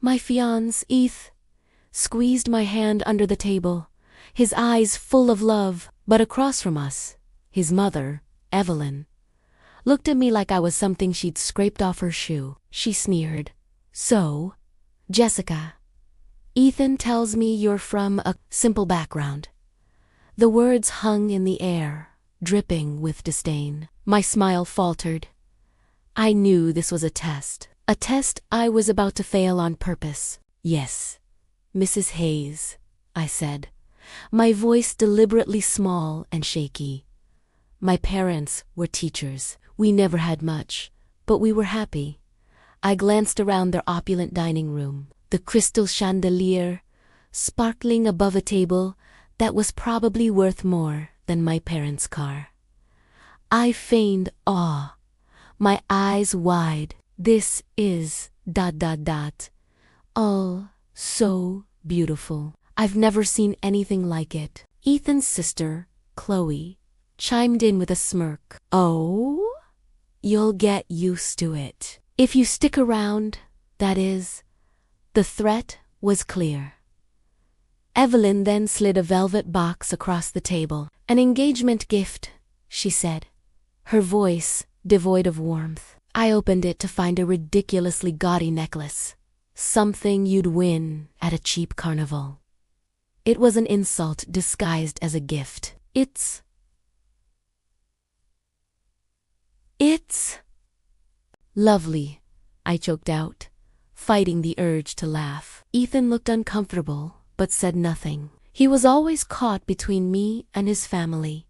My fiancé, Eth, squeezed my hand under the table, his eyes full of love, but across from us, his mother, Evelyn, looked at me like I was something she'd scraped off her shoe. She sneered. So, Jessica, Ethan tells me you're from a simple background. The words hung in the air, dripping with disdain. My smile faltered. I knew this was a test I was about to fail on purpose. Yes, Mrs. Hayes, I said, my voice deliberately small and shaky. My parents were teachers. We never had much, but we were happy. I glanced around their opulent dining room, the crystal chandelier sparkling above a table that was probably worth more than my parents' car. I feigned awe, my eyes wide. This is ... all so beautiful. I've never seen anything like it. Ethan's sister, Chloe, chimed in with a smirk. Oh? You'll get used to it. If you stick around, that is. The threat was clear. Evelyn then slid a velvet box across the table. An engagement gift, she said, her voice devoid of warmth. I opened it to find a ridiculously gaudy necklace, something you'd win at a cheap carnival. It was an insult disguised as a gift. It's lovely, I choked out, fighting the urge to laugh. Ethan looked uncomfortable, but said nothing. He was always caught between me and his family.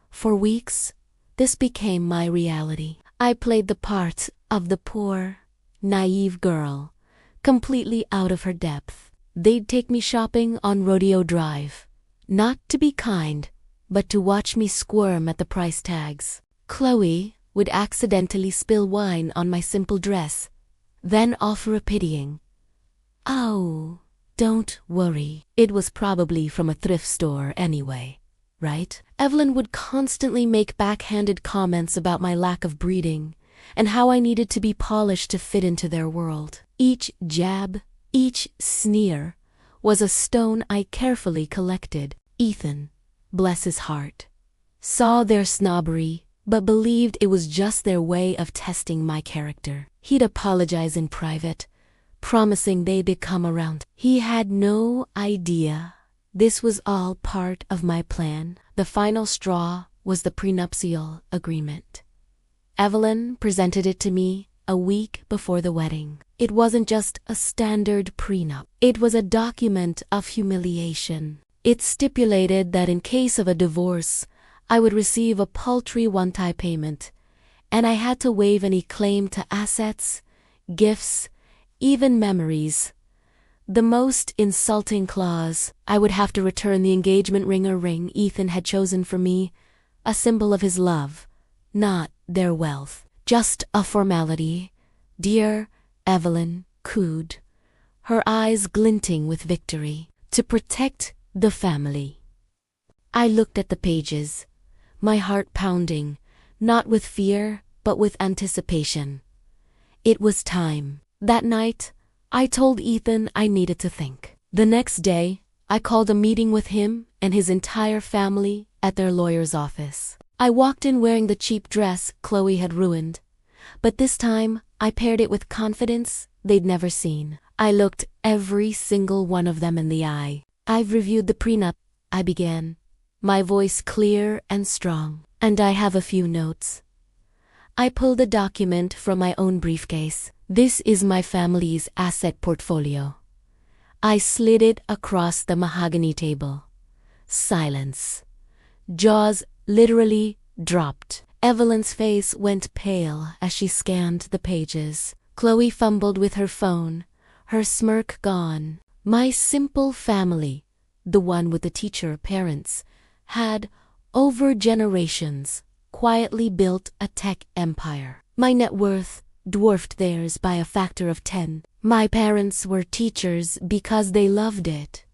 For weeks, this became my reality. I played the part of the poor, naive girl, completely out of her depth. They'd take me shopping on Rodeo Drive, not to be kind, but to watch me squirm at the price tags. Chloe would accidentally spill wine on my simple dress, then offer a pitying, "Oh, don't worry. It was probably from a thrift store anyway, right?" Evelyn would constantly make backhanded comments about my lack of breeding and how I needed to be polished to fit into their world. Each jab, each sneer, was a stone I carefully collected. Ethan, bless his heart, saw their snobbery, but believed it was just their way of testing my character. He'd apologize in private, promising they'd come around. He had no idea this was all part of my plan. The final straw was the prenuptial agreement. Evelyn presented it to me a week before the wedding. It wasn't just a standard prenup. It was a document of humiliation. It stipulated that in case of a divorce, I would receive a paltry one-time payment, and I had to waive any claim to assets, gifts, even memories. The most insulting clause, I would have to return the engagement ring or ring Ethan had chosen for me, a symbol of his love, not their wealth. Just a formality. Dear Evelyn cooed, her eyes glinting with victory. To protect the family. I looked at the pages, my heart pounding, not with fear, but with anticipation. It was time. That night, I told Ethan I needed to think. The next day, I called a meeting with him and his entire family at their lawyer's office. I walked in wearing the cheap dress Chloe had ruined, but this time I paired it with confidence they'd never seen. I looked every single one of them in the eye. "I've reviewed the prenup," I began, my voice clear and strong, "and I have a few notes." I pulled a document from my own briefcase. This is my family's asset portfolio. I slid it across the mahogany table. Silence. Jaws literally dropped. Evelyn's face went pale as she scanned the pages. Chloe fumbled with her phone, her smirk gone. My simple family, the one with the teacher parents, had, over generations, quietly built a tech empire. My net worth dwarfed theirs by a factor of 10. My parents were teachers because they loved it,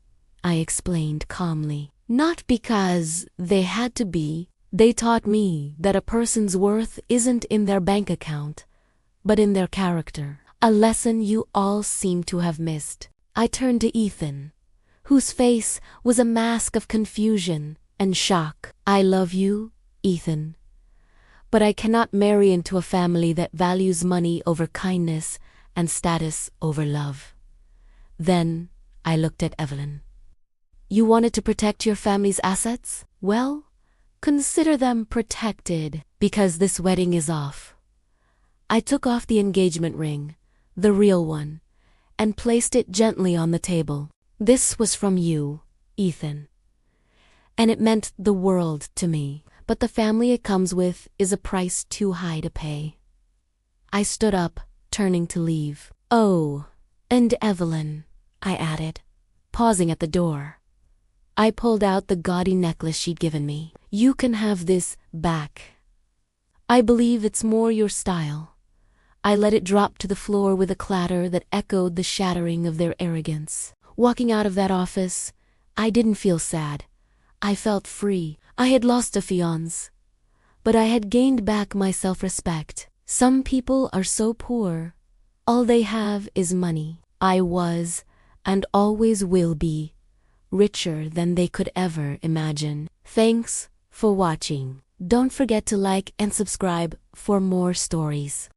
I explained calmly. Not because they had to be. They taught me that a person's worth isn't in their bank account, but in their character. A lesson you all seem to have missed. I turned to Ethan, whose face was a mask of confusion and shock. I love you, Ethan, but I cannot marry into a family that values money over kindness and status over love. Then I looked at Evelyn. You wanted to protect your family's assets? Well, consider them protected, because this wedding is off. I took off the engagement ring, the real one, and placed it gently on the table. This was from you, Ethan, and it meant the world to me. But the family it comes with is a price too high to pay. I stood up, turning to leave. Oh, and Evelyn, I added, pausing at the door. I pulled out the gaudy necklace she'd given me. You can have this back. I believe it's more your style. I let it drop to the floor with a clatter that echoed the shattering of their arrogance. Walking out of that office, I didn't feel sad. I felt free. I had lost a fiancé, but I had gained back my self-respect. Some people are so poor, all they have is money. I was, and always will be, richer than they could ever imagine. Thanks for watching. Don't forget to like and subscribe for more stories.